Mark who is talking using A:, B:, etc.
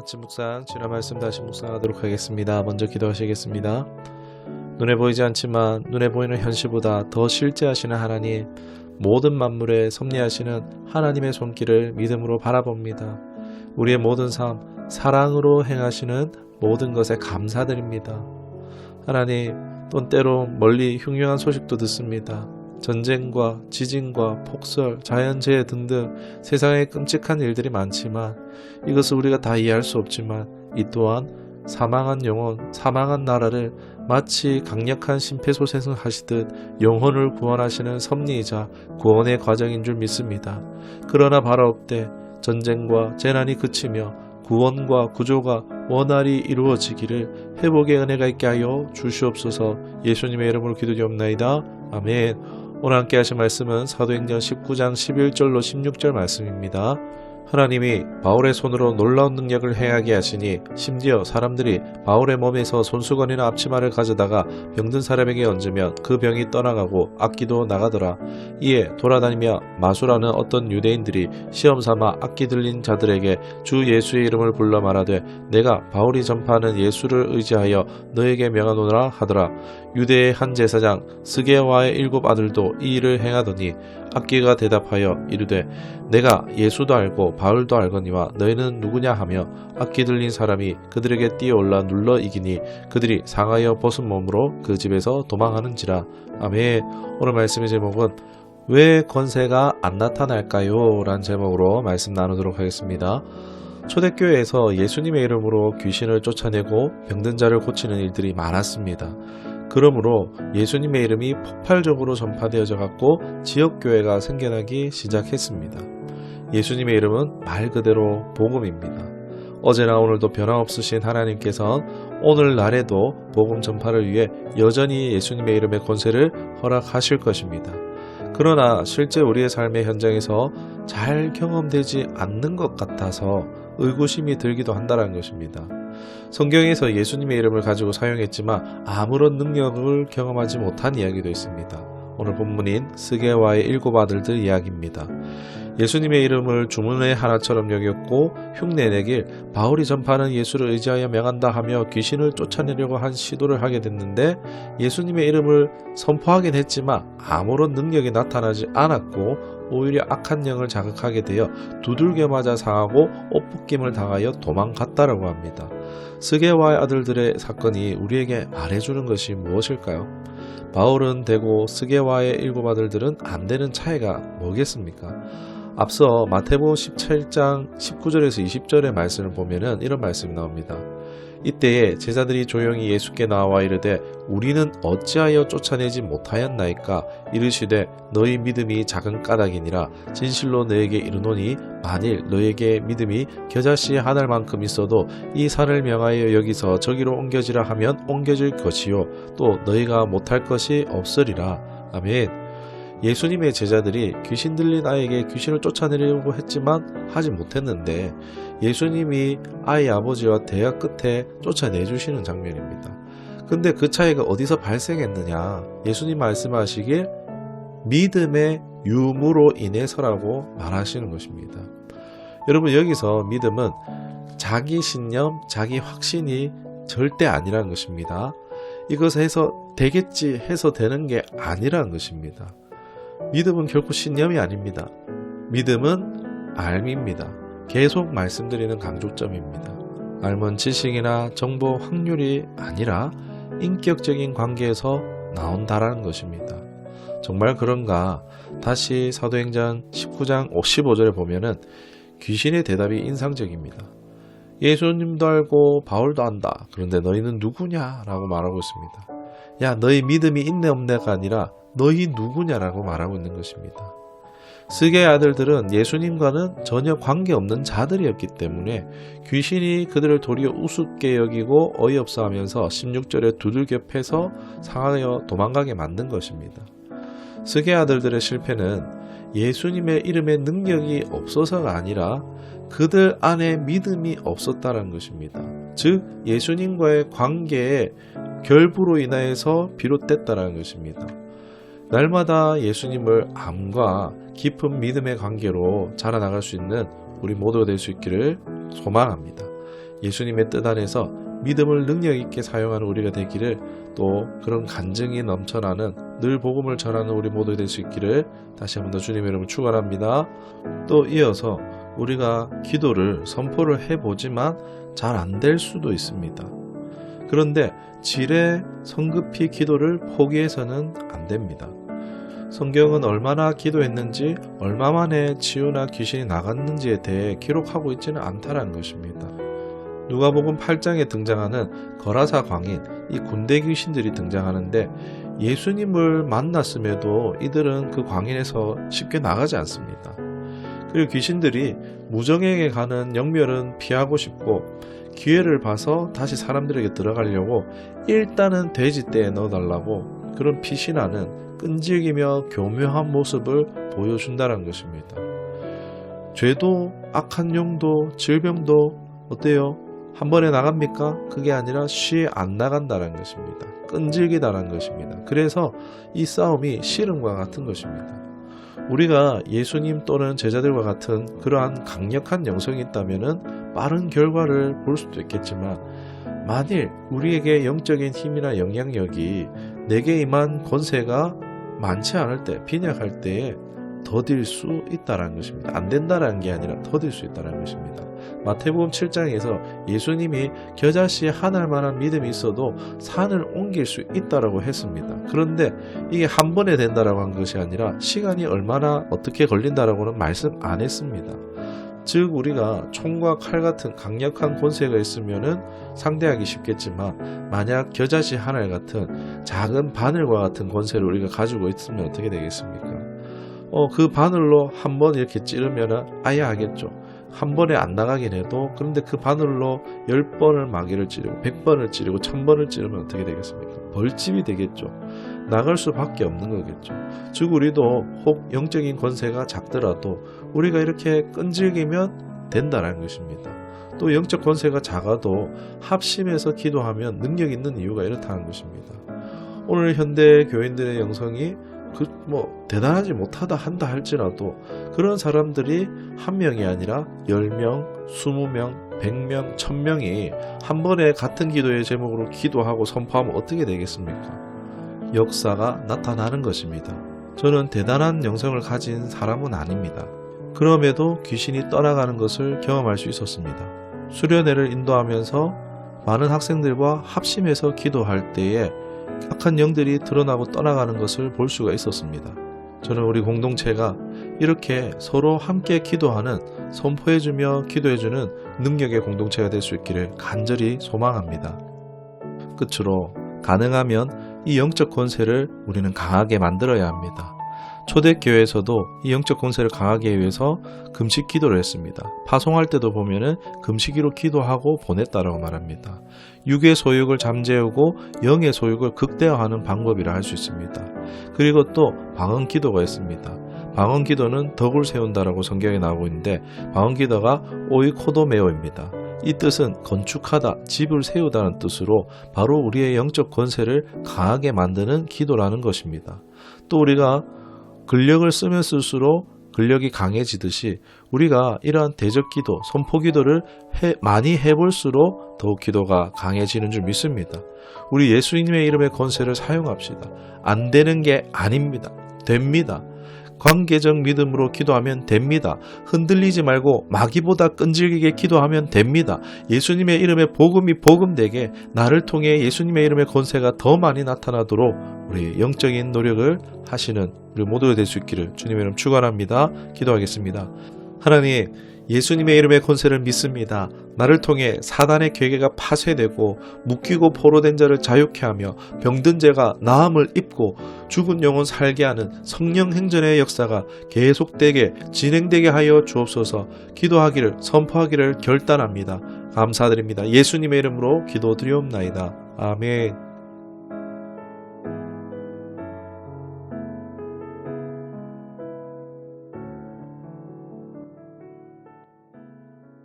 A: 아침 묵상, 지난 말씀 다시 묵상하도록 하겠습니다. 먼저 기도하시겠습니다. 눈에 보이지 않지만 눈에 보이는 현실보다 더 실제하시는 하나님, 모든 만물에 섭리하시는 하나님의 손길을 믿음으로 바라봅니다. 우리의 모든 삶, 사랑으로 행하시는 모든 것에 감사드립니다. 하나님, 또 때로 멀리 흉흉한 소식도 듣습니다. 전쟁과 지진과 폭설, 자연재해 등등 세상에 끔찍한 일들이 많지만 이것을 우리가 다 이해할 수 없지만 이 또한 사망한 영혼, 사망한 나라를 마치 강력한 심폐소생하시듯 영혼을 구원하시는 섭리이자 구원의 과정인 줄 믿습니다. 그러나 바로 없되 전쟁과 재난이 그치며 구원과 구조가 원활히 이루어지기를 회복의 은혜가 있게 하여 주시옵소서. 예수님의 이름으로 기도드리옵나이다. 아멘. 오늘 함께 하신 말씀은 사도행전 19장 11절로 16절 말씀입니다. 하나님이 바울의 손으로 놀라운 능력을 행하게 하시니 심지어 사람들이 바울의 몸에서 손수건이나 앞치마를 가져다가 병든 사람에게 얹으면 그 병이 떠나가고 악기도 나가더라. 이에 돌아다니며 마술하는 어떤 유대인들이 시험삼아 악기 들린 자들에게 주 예수의 이름을 불러 말하되 내가 바울이 전파하는 예수를 의지하여 너에게 명하노라 하더라. 유대의 한 제사장 스게와의 7 아들도 이 일을 행하더니 악기가 대답하여 이르되 내가 예수도 알고 바울도 알거니와 너희는 누구냐 하며 악기 들린 사람이 그들에게 뛰어올라 눌러 이기니 그들이 상하여 벗은 몸으로 그 집에서 도망하는지라. 아멘. 오늘 말씀의 제목은 왜 권세가 안 나타날까요? 라는 제목으로 말씀 나누도록 하겠습니다. 초대교회에서 예수님의 이름으로 귀신을 쫓아내고 병든 자를 고치는 일들이 많았습니다. 그러므로 예수님의 이름이 폭발적으로 전파되어져 갖고 지역교회가 생겨나기 시작했습니다. 예수님의 이름은 말 그대로 복음입니다. 어제나 오늘도 변함없으신 하나님께서는 오늘날에도 복음 전파를 위해 여전히 예수님의 이름의 권세를 허락하실 것입니다. 그러나 실제 우리의 삶의 현장에서 잘 경험되지 않는 것 같아서 의구심이 들기도 한다는 것입니다. 성경에서 예수님의 이름을 가지고 사용했지만 아무런 능력을 경험하지 못한 이야기도 있습니다. 오늘 본문인 스게와의 7 아들들 이야기입니다. 예수님의 이름을 주문의 하나처럼 여겼고 흉내내길 바울이 전파하는 예수를 의지하여 명한다 하며 귀신을 쫓아내려고 한 시도를 하게 됐는데 예수님의 이름을 선포하긴 했지만 아무런 능력이 나타나지 않았고 오히려 악한 영을 자극하게 되어 두들겨 맞아 상하고 옷벗김을 당하여 도망갔다라고 합니다. 스게와의 아들들의 사건이 우리에게 말해주는 것이 무엇일까요? 바울은 되고 스게와의 7 아들들은 안 되는 차이가 뭐겠습니까? 앞서 마태복음 17장 19절에서 20절의 말씀을 보면은 이런 말씀이 나옵니다. 이때에 제자들이 조용히 예수께 나와 이르되 우리는 어찌하여 쫓아내지 못하였나이까? 이르시되 너희 믿음이 작은 까닭이니라. 진실로 너에게 이르노니 만일 너에게 믿음이 겨자씨 한 알만큼 있어도 이 산을 명하여 여기서 저기로 옮겨지라 하면 옮겨질 것이요 또 너희가 못할 것이 없으리라. 아멘. 예수님의 제자들이 귀신 들린 아이에게 귀신을 쫓아내려고 했지만 하지 못했는데 예수님이 아이 아버지와 대화 끝에 쫓아내주시는 장면입니다. 근데 그 차이가 어디서 발생했느냐? 예수님 말씀하시길 믿음의 유무로 인해서라고 말하시는 것입니다. 여러분, 여기서 믿음은 자기 신념, 자기 확신이 절대 아니라는 것입니다. 이것을 해서 되겠지 해서 되는 게 아니라는 것입니다. 믿음은 결코 신념이 아닙니다. 믿음은 알미입니다. 계속 말씀드리는 강조점입니다. 알면 지식이나 정보 확률이 아니라 인격적인 관계에서 나온다라는 것입니다. 정말 그런가? 다시 사도행전 19장 55절에 보면은 귀신의 대답이 인상적입니다. 예수님도 알고 바울도 안다. 그런데 너희는 누구냐? 라고 말하고 있습니다. 야, 너희 믿음이 있네 없네가 아니라 너희 누구냐라고 말하고 있는 것입니다. 스게의 아들들은 예수님과는 전혀 관계없는 자들이었기 때문에 귀신이 그들을 도리어 우습게 여기고 어이없어 하면서 16절에 두들겨 패서 상하여 도망가게 만든 것입니다. 스게의 아들들의 실패는 예수님의 이름에 능력이 없어서가 아니라 그들 안에 믿음이 없었다는 것입니다. 즉 예수님과의 관계의 결부로 인하여서 비롯됐다는 것입니다. 날마다 예수님을 암과 깊은 믿음의 관계로 자라나갈 수 있는 우리 모두가 될 수 있기를 소망합니다. 예수님의 뜻 안에서 믿음을 능력 있게 사용하는 우리가 되기를, 또 그런 간증이 넘쳐나는 늘 복음을 전하는 우리 모두 될 수 있기를 다시 한번 더 주님의 이름으로 축원합니다. 또 이어서 우리가 기도를 선포를 해보지만 잘 안 될 수도 있습니다. 그런데 지레 성급히 기도를 포기해서는 안 됩니다. 성경은 얼마나 기도했는지, 얼마 만에 치유나 귀신이 나갔는지에 대해 기록하고 있지는 않다는 것입니다. 누가복음 8장에 등장하는 거라사 광인, 이 군대 귀신들이 등장하는데 예수님을 만났음에도 이들은 그 광인에서 쉽게 나가지 않습니다. 그리고 귀신들이 무정에게 가는 영멸은 피하고 싶고 기회를 봐서 다시 사람들에게 들어가려고 일단은 돼지떼에 넣어달라고 그런 피신하는 끈질기며 교묘한 모습을 보여준다는 것입니다. 죄도 악한 영도 질병도 어때요? 한 번에 나갑니까? 그게 아니라 쉬 안 나간다는 것입니다. 끈질기다는 것입니다. 그래서 이 싸움이 씨름과 같은 것입니다. 우리가 예수님 또는 제자들과 같은 그러한 강력한 영성이 있다면 빠른 결과를 볼 수도 있겠지만, 만일 우리에게 영적인 힘이나 영향력이 내게 임한 권세가 많지 않을 때, 빈약할 때에 더딜 수 있다는 것입니다. 안 된다는 게 아니라 더딜 수 있다는 것입니다. 마태복음 7장에서 예수님이 겨자씨에 하늘 만한 믿음이 있어도 산을 옮길 수 있다라고 했습니다. 그런데 이게 한 번에 된다라고 한 것이 아니라 시간이 얼마나 어떻게 걸린다라고는 말씀 안 했습니다. 즉 우리가 총과 칼 같은 강력한 권세가 있으면은 상대하기 쉽겠지만, 만약 겨자씨 하늘 같은 작은 바늘과 같은 권세를 우리가 가지고 있으면 어떻게 되겠습니까? 그 바늘로 한 번 이렇게 찌르면은 아예 하겠죠. 한 번에 안 나가긴 해도, 그런데 그 바늘로 10번을 마귀를 찌르고 100번을 찌르고 1000번을 찌르면 어떻게 되겠습니까? 벌집이 되겠죠. 나갈 수밖에 없는 거겠죠. 즉 우리도 혹 영적인 권세가 작더라도 우리가 이렇게 끈질기면 된다는 것입니다. 또 영적 권세가 작아도 합심해서 기도하면 능력 있는 이유가 이렇다는 것입니다. 오늘 현대 교인들의 영성이 대단하지 못하다 한다 할지라도 그런 사람들이 한 명이 아니라 10명, 20명, 100명, 1000명이 한 번에 같은 기도의 제목으로 기도하고 선포하면 어떻게 되겠습니까? 역사가 나타나는 것입니다. 저는 대단한 영성을 가진 사람은 아닙니다. 그럼에도 귀신이 떠나가는 것을 경험할 수 있었습니다. 수련회를 인도하면서 많은 학생들과 합심해서 기도할 때에 악한 영들이 드러나고 떠나가는 것을 볼 수가 있었습니다. 저는 우리 공동체가 이렇게 서로 함께 기도하는, 선포해주며 기도해주는 능력의 공동체가 될 수 있기를 간절히 소망합니다. 끝으로 가능하면 이 영적 권세를 우리는 강하게 만들어야 합니다. 초대교회에서도 이 영적 권세를 강하게 하기 위해서 금식 기도를 했습니다. 파송할 때도 보면은 금식기로 기도하고 보냈다라고 말합니다. 육의 소욕을 잠재우고 영의 소욕을 극대화하는 방법이라 할 수 있습니다. 그리고 또 방언 기도가 있습니다. 방언 기도는 덕을 세운다라고 성경에 나오고 있는데, 방언 기도가 오이코도메오입니다. 이 뜻은 건축하다, 집을 세우다는 뜻으로 바로 우리의 영적 권세를 강하게 만드는 기도라는 것입니다. 또 우리가 근력을 쓰면 쓸수록 근력이 강해지듯이 우리가 이러한 대적기도, 선포기도를 많이 해볼수록 더욱 기도가 강해지는 줄 믿습니다. 우리 예수님의 이름의 권세를 사용합시다. 안 되는 게 아닙니다. 됩니다. 관계적 믿음으로 기도하면 됩니다. 흔들리지 말고 마귀보다 끈질기게 기도하면 됩니다. 예수님의 이름의 복음이 복음되게 나를 통해 예수님의 이름의 권세가 더 많이 나타나도록 우리 영적인 노력을 하시는 우리 모두가 될 수 있기를 주님의 이름 축원합니다. 기도하겠습니다. 하나님, 예수님의 이름의 권세를 믿습니다. 나를 통해 사단의 괴계가 파쇄되고 묶이고 포로된 자를 자유케 하며 병든 자가 나음을 입고 죽은 영혼 살게 하는 성령 행전의 역사가 계속되게 진행되게 하여 주옵소서. 기도하기를 선포하기를 결단합니다. 감사드립니다. 예수님의 이름으로 기도드리옵나이다. 아멘.